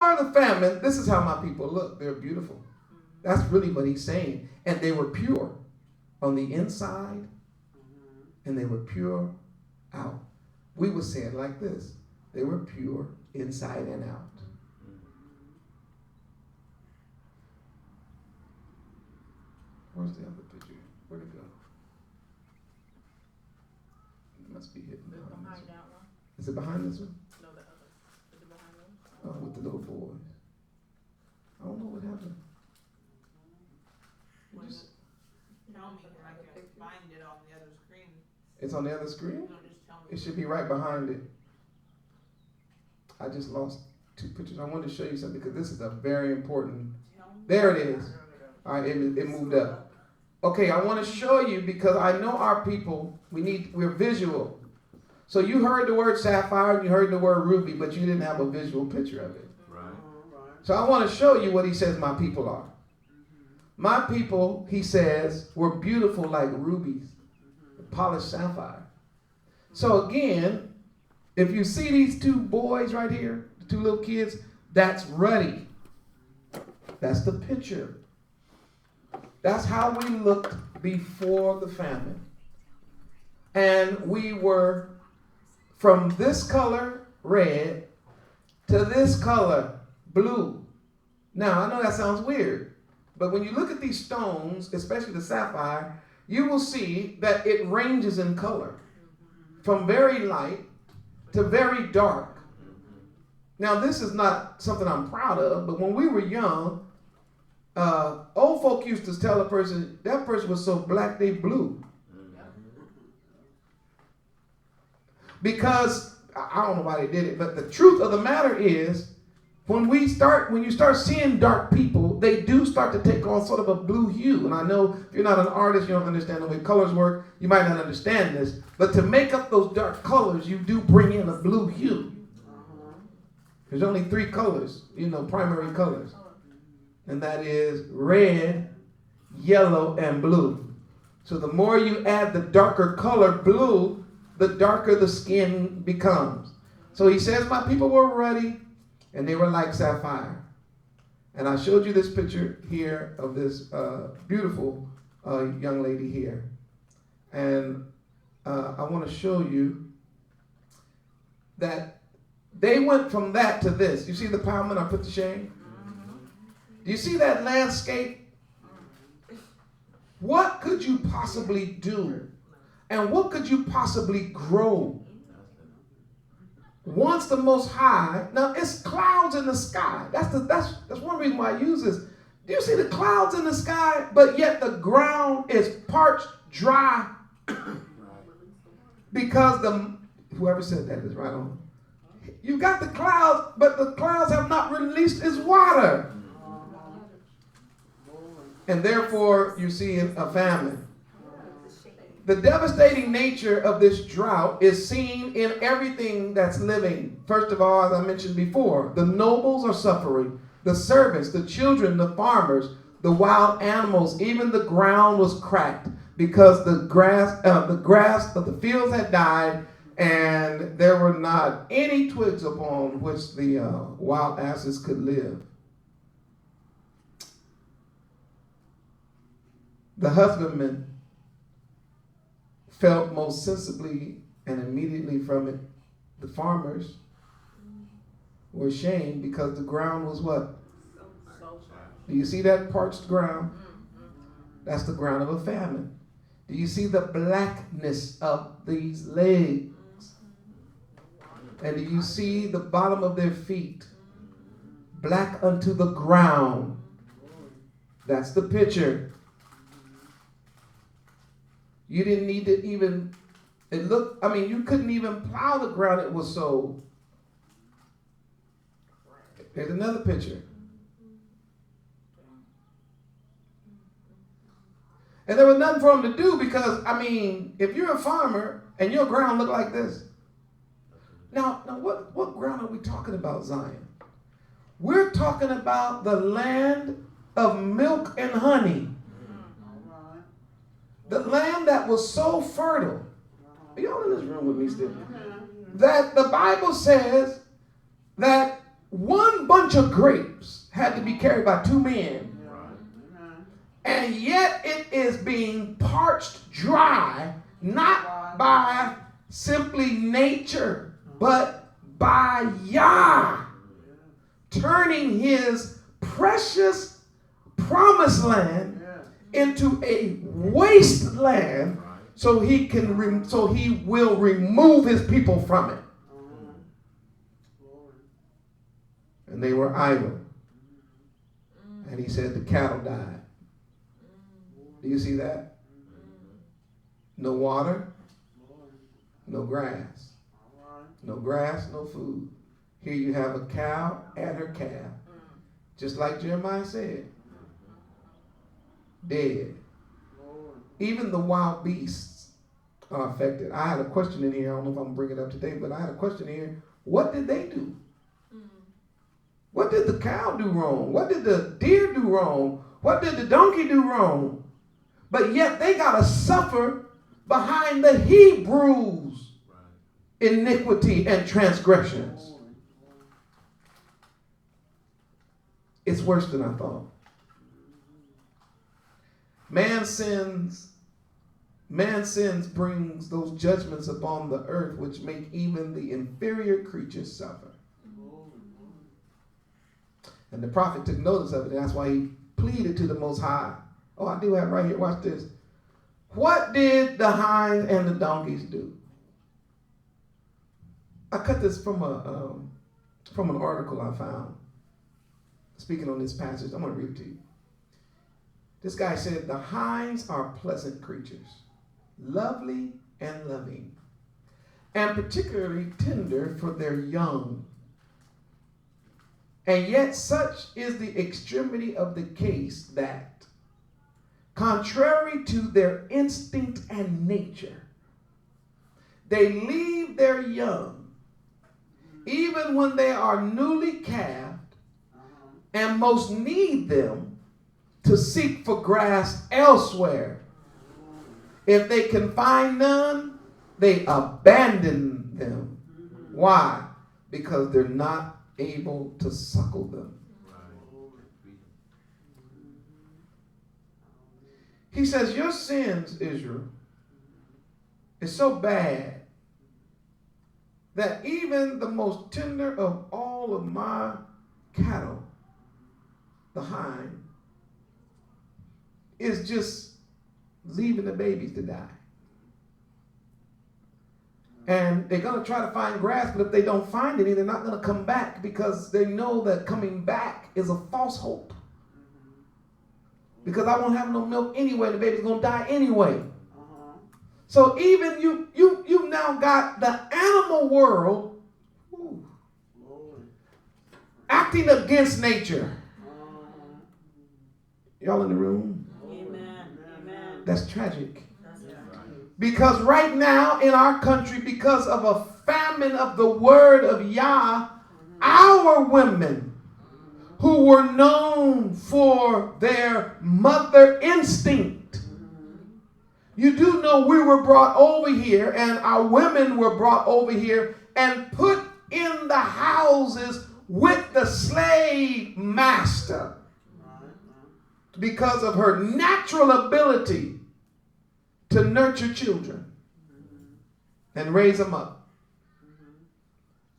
the famine, this is how my people look. They're beautiful. That's really what he's saying. And they were pure on the inside, and they were pure out. We would say it like this. They were pure inside and out. Where's the other picture? Where'd it go? It must be hidden behind this one. Is it behind this one? No, the other. Is it behind them? Oh, with the little boys. I don't know what happened. Tell me, and I can find it on the other screen. It's on the other screen? No, just tell me. It should be right behind it. I just lost two pictures. I wanted to show you something because this is a very important. There it is. All right, it moved up. Okay, I want to show you because I know our people, we're visual. So you heard the word sapphire and you heard the word ruby, but you didn't have a visual picture of it. Right. So I want to show you what he says my people are. My people, he says, were beautiful like rubies, polished sapphire. So again, if you see these two boys right here, the two little kids, that's ruddy. That's the picture. That's how we looked before the famine. And we were from this color, red, to this color, blue. Now, I know that sounds weird, but when you look at these stones, especially the sapphire, you will see that it ranges in color from very light to very dark. Now, this is not something I'm proud of, but when we were young, old folk used to tell a person, that person was so black they blue. Because, I don't know why they did it, but the truth of the matter is, when you start seeing dark people, they do start to take on sort of a blue hue. And I know if you're not an artist, you don't understand the way colors work, you might not understand this. But to make up those dark colors, you do bring in a blue hue. There's only three colors, primary colors. And that is red, yellow, and blue. So the more you add the darker color blue, the darker the skin becomes. So he says, my people were ruddy, and they were like sapphire. And I showed you this picture here of this beautiful young lady here. And I want to show you that they went from that to this. You see the plowman I put to shame? Do you see that landscape? What could you possibly do? And what could you possibly grow? Once the Most High, now it's clouds in the sky. That's one reason why I use this. Do you see the clouds in the sky? But yet the ground is parched dry. Because whoever said that is right on. You got the clouds, but the clouds have not released its water. And therefore you see a famine. The devastating nature of this drought is seen in everything that's living. First of all, as I mentioned before, the nobles are suffering. The servants, the children, the farmers, the wild animals, even the ground was cracked because the grass of the fields had died, and there were not any twigs upon which the wild asses could live. The husbandman felt most sensibly and immediately from it. The farmers were ashamed because the ground was what? Do you see that parched ground? That's the ground of a famine. Do you see the blackness of these legs? And do you see the bottom of their feet? Black unto the ground. That's the picture. You didn't need to even, you couldn't even plow the ground. It was so. Here's another picture. And there was nothing for them to do because, if you're a farmer and your ground looked like this. Now what ground are we talking about, Zion? We're talking about the land of milk and honey. The land that was so fertile. Are y'all in this room with me still? That the Bible says that one bunch of grapes had to be carried by two men. And yet it is being parched dry, not by simply nature, but by Yah, turning his precious promised land into a wasteland, so he will remove his people from it. And they were idle. And he said the cattle died. Do you see that? No water, no grass. No grass, no food. Here you have a cow and her calf. Just like Jeremiah said. Dead. Even the wild beasts are affected. I had a question in here. I don't know if I'm bringing it up today, but I had a question here. What did they do? What did the cow do wrong? What did the deer do wrong? What did the donkey do wrong? But yet they got to suffer behind the Hebrews' iniquity and transgressions. It's worse than I thought. Man sins brings those judgments upon the earth which make even the inferior creatures suffer. And the prophet took notice of it, and that's why he pleaded to the Most High. Oh, I do have right here. Watch this. What did the hinds and the donkeys do? I cut this from an article I found. Speaking on this passage, I'm going to read it to you. This guy said, the hinds are pleasant creatures, lovely and loving, and particularly tender for their young. And yet such is the extremity of the case that, contrary to their instinct and nature, they leave their young, even when they are newly calved, and most need them, to seek for grass elsewhere. If they can find none, they abandon them. Why? Because they're not able to suckle them. He says, your sins, Israel, is so bad that even the most tender of all of my cattle, the hind, is just leaving the babies to die. And they're going to try to find grass, but if they don't find any, they're not going to come back because they know that coming back is a false hope. Because I won't have no milk anyway, the baby's going to die anyway. So even you've now got the animal world acting against nature. Y'all in the room? Amen. Amen. That's tragic. That's right. Because right now in our country, because of a famine of the word of Yah, our women who were known for their mother instinct. You do know we were brought over here, and our women were brought over here and put in the houses with the slave master because of her natural ability to nurture children and raise them up.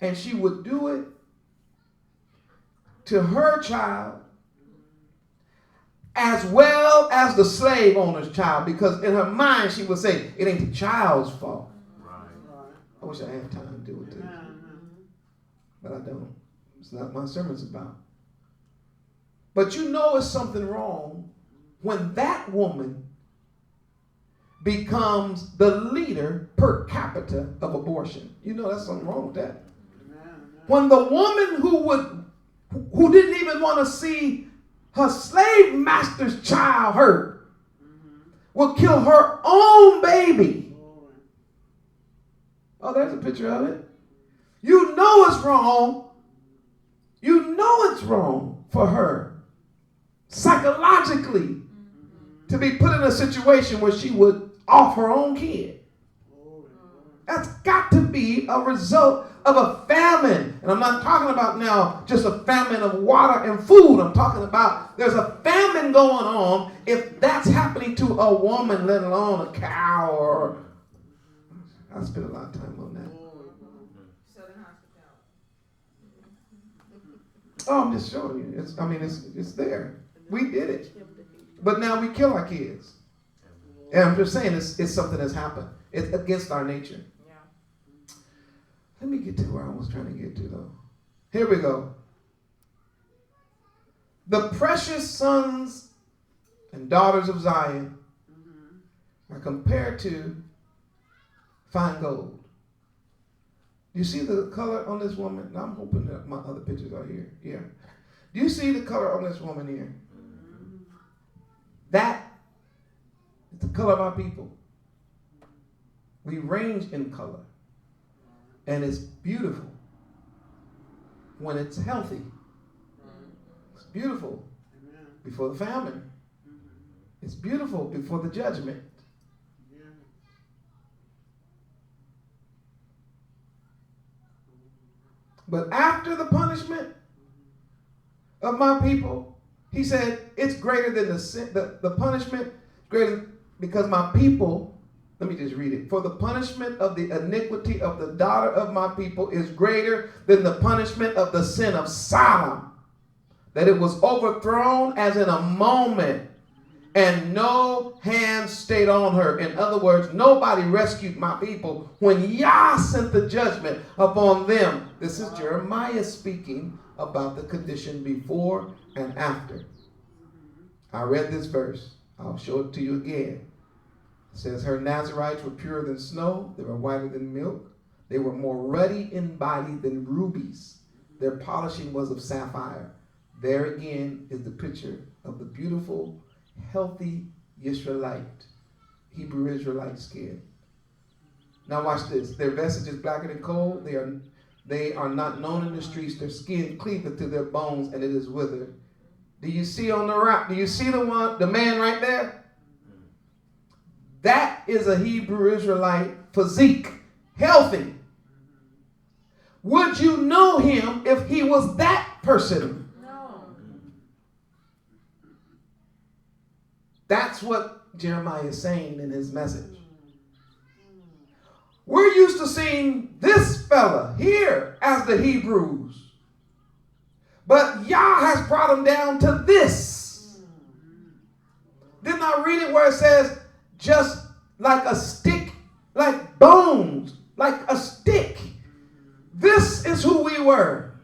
And she would do it to her child as well as the slave owner's child, because in her mind she would say, it ain't the child's fault. Right. I wish I had time to deal with this, but I don't. It's not my sermon's about. But you know it's something wrong when that woman becomes the leader per capita of abortion. You know that's something wrong with that. When the woman who didn't even want to see her slave master's child hurt will kill her own baby. Oh, there's a picture of it. You know it's wrong. You know it's wrong for her psychologically to be put in a situation where she would off her own kid. That's got to be a result of a famine. And I'm not talking about now just a famine of water and food. I'm talking about there's a famine going on if that's happening to a woman, let alone a cow or... I spent a lot of time on that. Oh, I'm just showing you. It's there. We did it. But now we kill our kids. And I'm just saying it's something that's happened. It's against our nature. Let me get to where I was trying to get to, though. Here we go. The precious sons and daughters of Zion are compared to fine gold. You see the color on this woman? Now I'm hoping that my other pictures are here. Yeah. Do you see the color on this woman here? That is the color of our people. We range in color. And it's beautiful when it's healthy. It's beautiful before the famine. It's beautiful before the judgment. But after the punishment of my people, he said, it's greater than the sin, the punishment, greater because my people, let me just read it. For the punishment of the iniquity of the daughter of my people is greater than the punishment of the sin of Sodom, that it was overthrown as in a moment, and no hand stayed on her. In other words, nobody rescued my people when Yah sent the judgment upon them. This is Jeremiah speaking about the condition before and after. I read this verse. I'll show it to you again. It says, her Nazarites were purer than snow. They were whiter than milk. They were more ruddy in body than rubies. Their polishing was of sapphire. There again is the picture of the beautiful, healthy Israelite, Hebrew Israelite skin. Now watch this. Their vestige is blacker than coal. They are not known in the streets. Their skin cleaveth to their bones, and it is withered. Do you see on the right? Do you see the man right there? That is a Hebrew Israelite physique, healthy. Would you know him if he was that person? No. That's what Jeremiah is saying in his message. We're used to seeing this fella here as the Hebrews. But Yah has brought him down to this. Didn't I read it where it says, just like a stick, like bones, like a stick. This is who we were.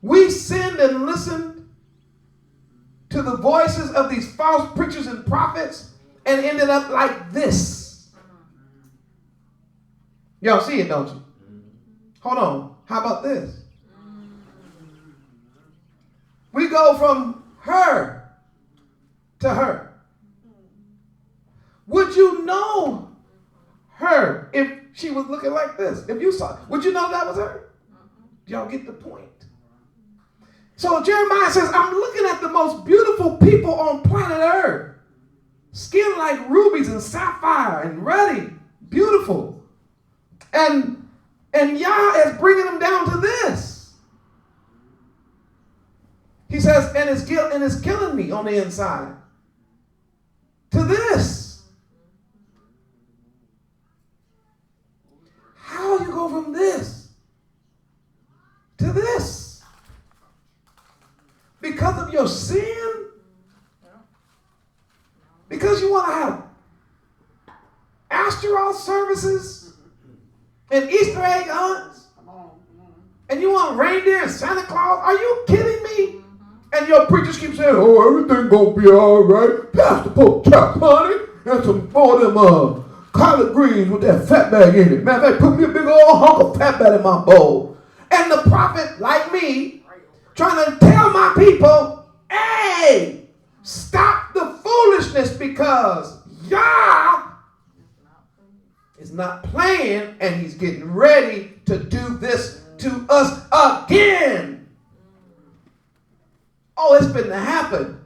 We sinned and listened to the voices of these false preachers and prophets and ended up like this. Y'all see it, don't you? Hold on. How about this? We go from her to her. Would you know her if she was looking like this? If you saw, would you know that was her? Y'all get the point? So Jeremiah says, I'm looking at the most beautiful people on planet Earth. Skin like rubies and sapphire and ruddy, beautiful. And Yah is bringing them down to this. He says, and it's killing me on the inside. To this. How you go from this to this? Because of your sin? Because you want to have Asteroid services and Easter egg hunts? And you want reindeer and Santa Claus? Are you kidding me? And your preachers keep saying, oh, everything gonna be all right. Pastor put chopped honey and some for them collard greens with that fat bag in it. Matter of fact, put me a big old hunk of fat bag in my bowl. And the prophet, like me, trying to tell my people, hey, stop the foolishness because Yah is not playing and he's getting ready to do this to us again. Oh, it's been to happen.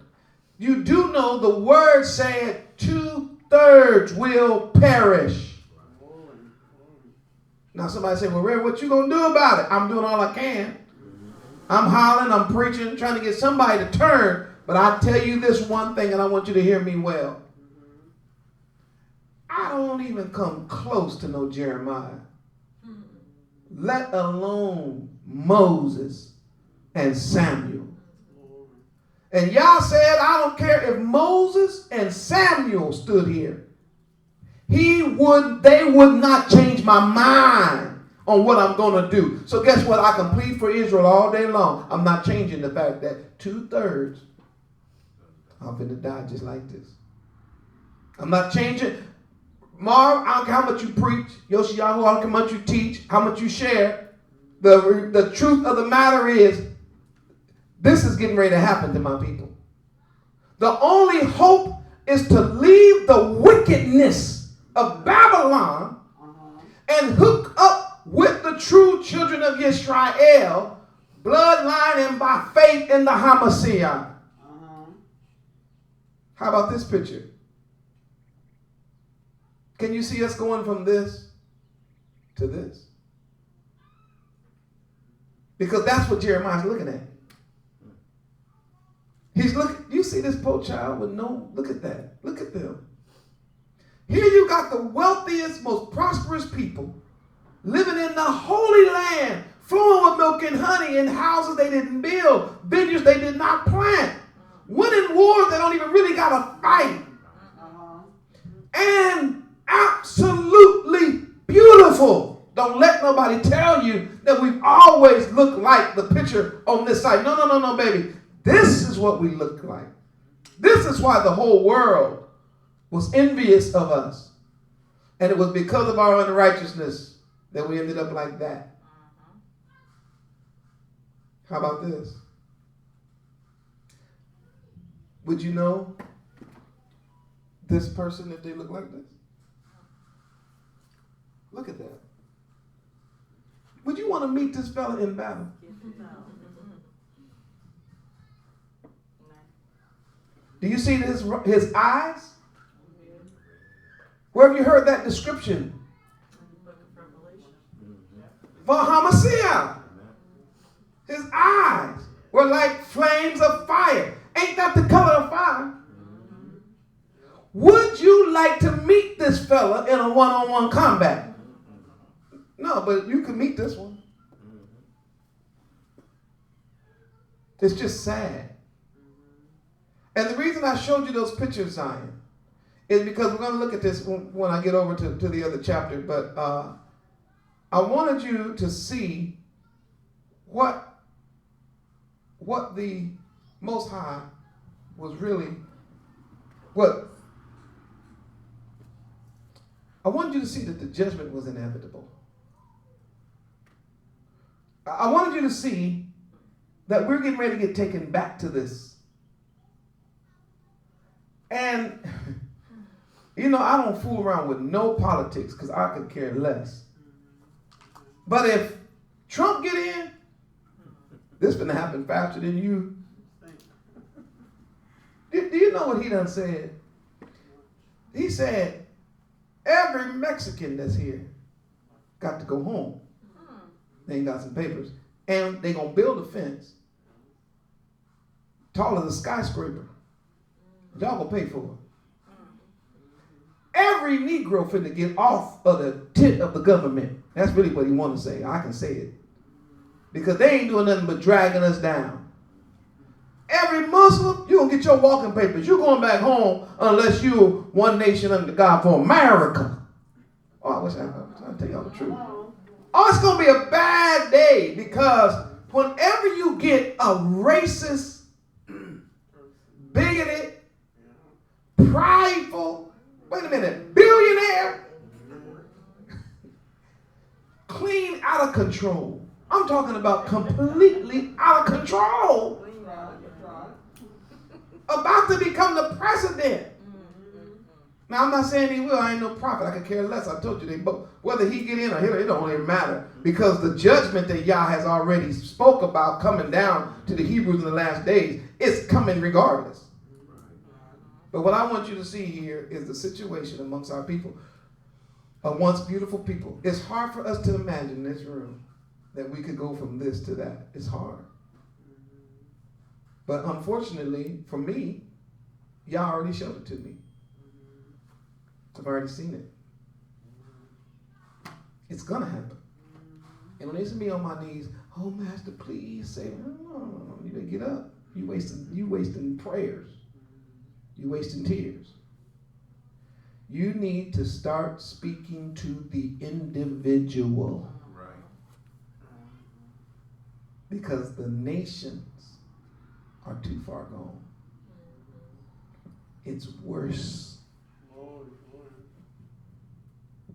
You do know the word said 2/3 will perish. Now somebody say, well, Ray, what you going to do about it? I'm doing all I can. I'm hollering, I'm preaching, trying to get somebody to turn. But I tell you this one thing, and I want you to hear me well. I don't even come close to no Jeremiah, let alone Moses and Samuel. And Yah said, I don't care if Moses and Samuel stood here. They would not change my mind on what I'm going to do. So guess what? I can plead for Israel all day long. I'm not changing the fact that 2/3 I'm going to die just like this. I'm not changing. Marv, I don't care how much you preach. Yoshiyahu, I don't care how much you teach, how much you share. The truth of the matter is, this is getting ready to happen to my people. The only hope is to leave the wickedness of Babylon and hook up with the true children of Israel, bloodline and by faith in the Hamashiach. How about this picture? Can you see us going from this to this? Because that's what Jeremiah's looking at. He's looking, you see this poor child with no, look at that. Look at them. Here you got the wealthiest, most prosperous people living in the Holy Land, flowing with milk and honey in houses they didn't build, vineyards they did not plant, winning wars they don't even really got to fight. And absolutely beautiful. Don't let nobody tell you that we've always looked like the picture on this side. No, baby. This is what we look like. This is why the whole world was envious of us. And it was because of our unrighteousness that we ended up like that. How about this? Would you know this person if they look like this? Look at that. Would you want to meet this fella in battle? Do you see his eyes? Where have you heard that description? For Hamashiach. His eyes were like flames of fire. Ain't that the color of fire? Would you like to meet this fella in a one-on-one combat? No, but you can meet this one. It's just sad. And the reason I showed you those pictures, Zion, is because we're going to look at this when I get over to the other chapter. But I wanted you to see what the Most High was really, I wanted you to see that the judgment was inevitable. I wanted you to see that we're getting ready to get taken back to this. And, I don't fool around with no politics because I could care less. But if Trump get in, this is going to happen faster than you. Do you know what he done said? He said, every Mexican that's here got to go home. They ain't got some papers. And they going to build a fence taller than a skyscraper. Y'all going to pay for it. Every Negro finna get off of the tit of the government. That's really what he want to say. I can say it. Because they ain't doing nothing but dragging us down. Every Muslim, you going to get your walking papers. You're going back home unless you one nation under God for America. Oh, I wish I'd tell y'all the truth. Oh, it's going to be a bad day because whenever you get a racist, bigoted, prideful, billionaire, clean out of control. I'm talking about completely out of control. About to become the president. Now, I'm not saying he will. I ain't no prophet. I could care less. I told you but whether he get in or hit, it don't even matter. Because the judgment that Yah has already spoke about coming down to the Hebrews in the last days, it's coming regardless. But what I want you to see here is the situation amongst our people. A once beautiful people. It's hard for us to imagine in this room that we could go from this to that. It's hard. But unfortunately, for me, y'all already showed it to me. I've already seen it. It's going to happen. And when they see me on my knees, oh, Master, please say, no. You better get up. You wasting prayers. You wasting tears. You need to start speaking to the individual. Right. Because the nations are too far gone. It's worse.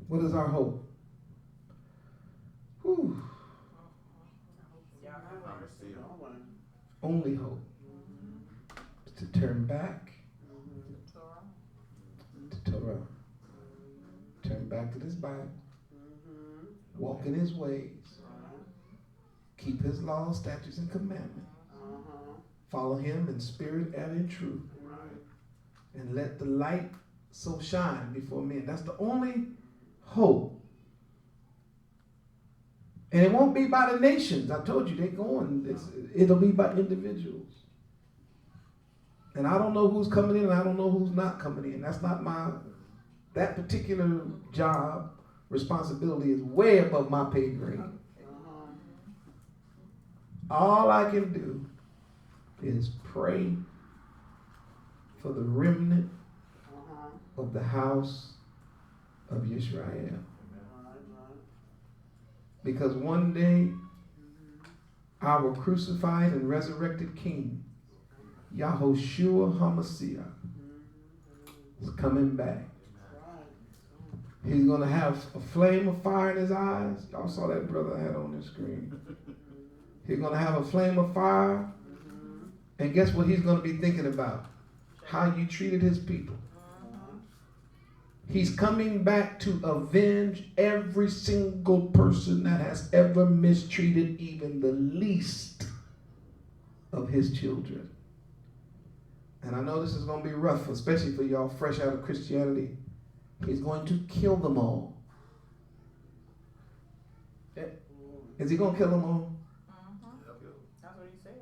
What is our hope? Whew. Only hope is to turn back to Torah. Turn back to this Bible. Walk in his ways. Keep his laws, statutes, and commandments. Follow him in spirit and in truth. And let the light so shine before men. That's the only hope. And it won't be by the nations. I told you, they're going. It'll be by individuals. And I don't know who's coming in and I don't know who's not coming in. That's not that particular job, responsibility is way above my pay grade. All I can do is pray for the remnant of the house of Yisrael. Because one day, our crucified and resurrected King, Yahushua HaMashiach, is coming back. He's going to have a flame of fire in his eyes. Y'all saw that brother I had on the screen. He's going to have a flame of fire. And guess what he's going to be thinking about? How you treated his people. He's coming back to avenge every single person that has ever mistreated even the least of his children. And I know this is going to be rough, especially for y'all fresh out of Christianity. He's going to kill them all. Is he going to kill them all? That's what he said.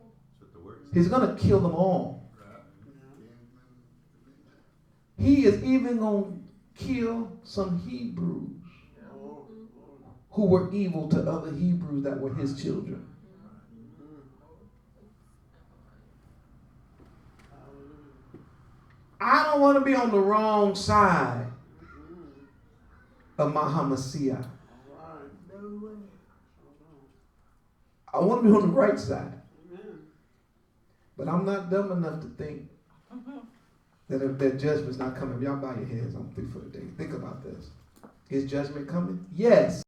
He's going to kill them all. He is even going to kill some Hebrews who were evil to other Hebrews that were his children. I don't want to be on the wrong side of my Hamashiach. I want to be on the right side. But I'm not dumb enough to think that if that judgment's not coming, y'all bow your heads, I'm through for the day. Think about this. Is judgment coming? Yes.